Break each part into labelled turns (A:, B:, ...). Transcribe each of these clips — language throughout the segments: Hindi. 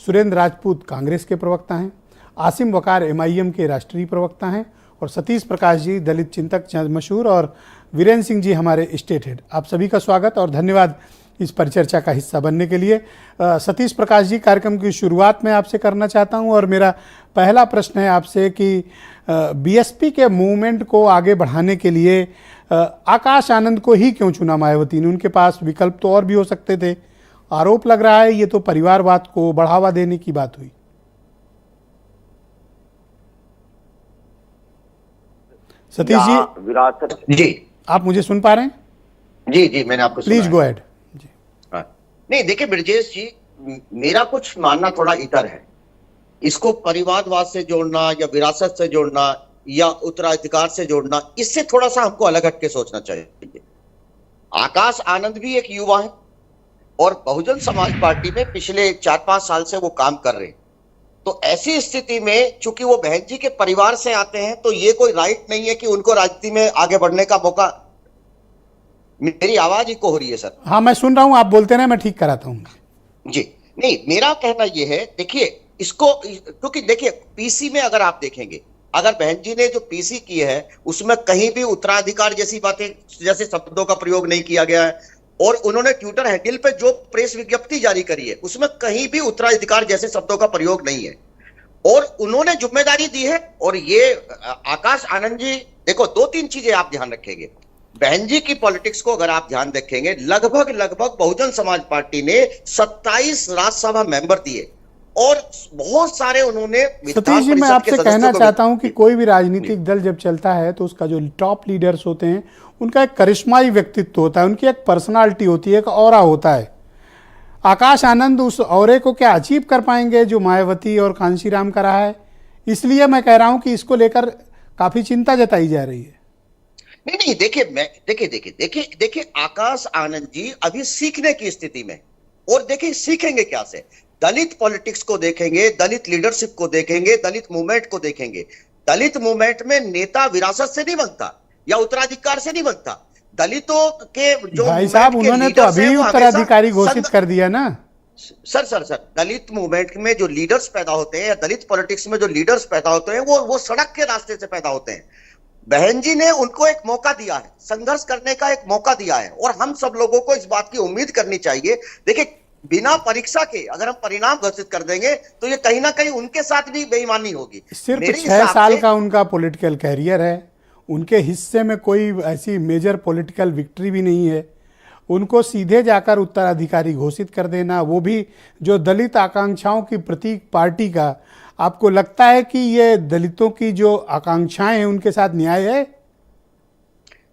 A: सुरेंद्र राजपूत कांग्रेस के प्रवक्ता हैं, आसिम वकार एमआईएम के राष्ट्रीय प्रवक्ता हैं और सतीश प्रकाश जी दलित चिंतक मशहूर और वीरेंद्र सिंह जी हमारे स्टेट हेड। आप सभी का स्वागत और धन्यवाद इस परिचर्चा का हिस्सा बनने के लिए। सतीश प्रकाश जी, कार्यक्रम की शुरुआत मैं आपसे करना चाहता हूं और मेरा पहला प्रश्न है आपसे कि बीएसपी के मूवमेंट को आगे बढ़ाने के लिए आकाश आनंद को ही क्यों चुना मायावती ने? उनके पास विकल्प तो और भी हो सकते थे। आरोप लग रहा है ये तो परिवारवाद को बढ़ावा देने की बात हुई। सतीश जी,
B: विरासत जी,
A: आप मुझे सुन पा रहे हैं?
B: जी जी, मैंने आपको
A: प्लीज गो अहेड।
B: नहीं, देखिए ब्रजेश जी, मेरा कुछ मानना थोड़ा इतर है। इसको परिवारवाद से जोड़ना या विरासत से जोड़ना या उत्तराधिकार से जोड़ना, इससे थोड़ा सा हमको अलग हटके सोचना चाहिए। आकाश आनंद भी एक युवा है और बहुजन समाज पार्टी में पिछले 4-5 साल से वो काम कर रहे हैं। तो ऐसी स्थिति में चूंकि वो बहन जी के परिवार से आते हैं, तो ये कोई राइट नहीं है कि उनको राजनीति में आगे बढ़ने का मौका। मेरी आवाज इको हो रही है सर?
A: हाँ, मैं सुन रहा हूं, आप बोलते रहे, मैं ठीक कराता हूं
B: जी। नहीं, मेरा कहना यह है, देखिए इसको, क्योंकि देखिए पीसी में अगर आप देखेंगे, अगर बहन जी ने जो पीसी की है उसमें कहीं भी उत्तराधिकार जैसी बातें, जैसे शब्दों का प्रयोग नहीं किया गया है। और उन्होंने ट्विटर हैंडल पे जो प्रेस विज्ञप्ति जारी करी है उसमें कहीं भी उत्तराधिकार जैसे शब्दों का प्रयोग नहीं है। और उन्होंने जिम्मेदारी दी है। और ये आकाश आनंद जी, देखो 2-3 चीजें आप ध्यान रखेंगे। बहन जी की पॉलिटिक्स को अगर आप ध्यान रखेंगे, लगभग बहुजन समाज पार्टी ने 27 राज्यसभा मेंबर दिए और बहुत सारे उन्होंने।
A: सतीश जी, मैं आपसे कहना चाहता हूं कि कोई भी राजनीतिक दल जब चलता है तो उसका जो टॉप लीडर्स होते हैं उनका एक करिश्माई व्यक्तित्व होता है, उनकी एक पर्सनालिटी होती है, एक ऑरा होता है। आकाश आनंद उस ऑरे को क्या अचीव कर पाएंगे जो मायावती और कांशीराम का रहा है? इसलिए मैं कह रहा हूं कि इसको लेकर काफी चिंता जताई जा रही है।
B: नहीं, देखिए आकाश आनंद जी अभी सीखने की स्थिति में। और देखिए सीखेंगे क्या से? दलित पॉलिटिक्स को देखेंगे, दलित लीडरशिप को देखेंगे, दलित मूवमेंट को देखेंगे। दलित मूवमेंट में नेता विरासत से नहीं बनता या उत्तराधिकार से नहीं बनता। दलितों के जो
A: भाई साहब, उन्होंने तो अभी उत्तराधिकारी घोषित कर दिया ना।
B: सर, दलित मूवमेंट में जो लीडर्स पैदा होते हैं या दलित पॉलिटिक्स में जो लीडर्स पैदा होते हैं वो सड़क के रास्ते से पैदा होते हैं। बहन जी ने उनको एक मौका दिया है, संघर्ष करने का एक मौका दिया है और हम सब लोगों को इस बात की उम्मीद करनी चाहिए। देखिए, बिना परीक्षा के अगर हम परिणाम घोषित कर देंगे तो ये कहीं ना कहीं उनके साथ भी बेईमानी होगी।
A: सिर्फ 6 साल का उनका पॉलिटिकल कैरियर है, उनके हिस्से में कोई ऐसी मेजर पॉलिटिकल विक्ट्री भी नहीं है। उनको सीधे जाकर उत्तराधिकारी घोषित कर देना, वो भी जो दलित आकांक्षाओं की प्रतीक पार्टी का, आपको लगता है कि ये दलितों की जो आकांक्षाएं हैं उनके साथ न्याय है?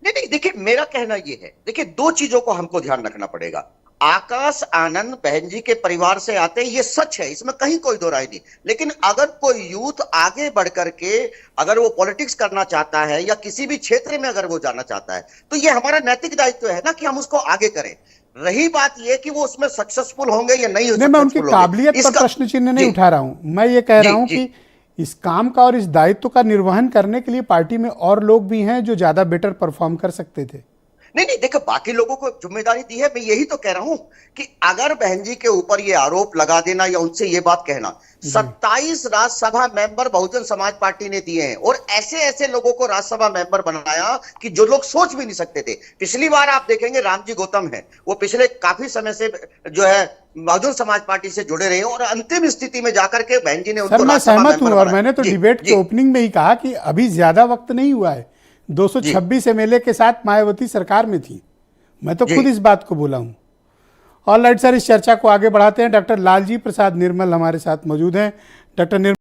B: नहीं, देखिए मेरा कहना यह है, देखिए 2 चीजों को हमको ध्यान रखना पड़ेगा। आकाश आनंद बहन जी के परिवार से आते हैं, ये सच है, इसमें कहीं कोई दो राय नहीं। लेकिन अगर कोई यूथ आगे बढ़ करके अगर वो पॉलिटिक्स करना चाहता है या किसी भी क्षेत्र में अगर वो जाना चाहता है तो ये हमारा नैतिक दायित्व है ना कि हम उसको आगे करें। रही बात ये कि वो उसमें सक्सेसफुल होंगे या नहीं
A: मैं उनकी काबिलियत पर प्रश्न चिन्ह नहीं उठा रहा हूं। मैं ये कह रहा हूं कि इस काम का और इस दायित्व का निर्वहन करने के लिए पार्टी में और लोग भी हैं जो ज्यादा बेटर परफॉर्म कर सकते थे।
B: नहीं, देखो बाकी लोगों को जिम्मेदारी दी है। मैं यही तो कह रहा हूं कि अगर बहन जी के ऊपर ये आरोप लगा देना या उनसे ये बात कहना, 27 राज्यसभा मेंबर बहुजन समाज पार्टी ने दिए हैं और ऐसे लोगों को राज्यसभा मेंबर बनाया कि जो लोग सोच भी नहीं सकते थे। पिछली बार आप देखेंगे रामजी गौतम है, वो पिछले काफी समय से जो है बहुजन समाज पार्टी से जुड़े रहे और अंतिम स्थिति में जाकर के बहन जी ने उनको
A: राज्यसभा मेंबर बनाया। और मैंने तो डिबेट के ओपनिंग में ही कहा कि अभी ज्यादा वक्त नहीं हुआ है। 226 एमएलए के साथ मायावती सरकार में थी, मैं तो खुद इस बात को बोला हूं। ऑल राइट सर, इस चर्चा को आगे बढ़ाते हैं। डॉक्टर लालजी प्रसाद निर्मल हमारे साथ मौजूद हैं। डॉक्टर निर्मल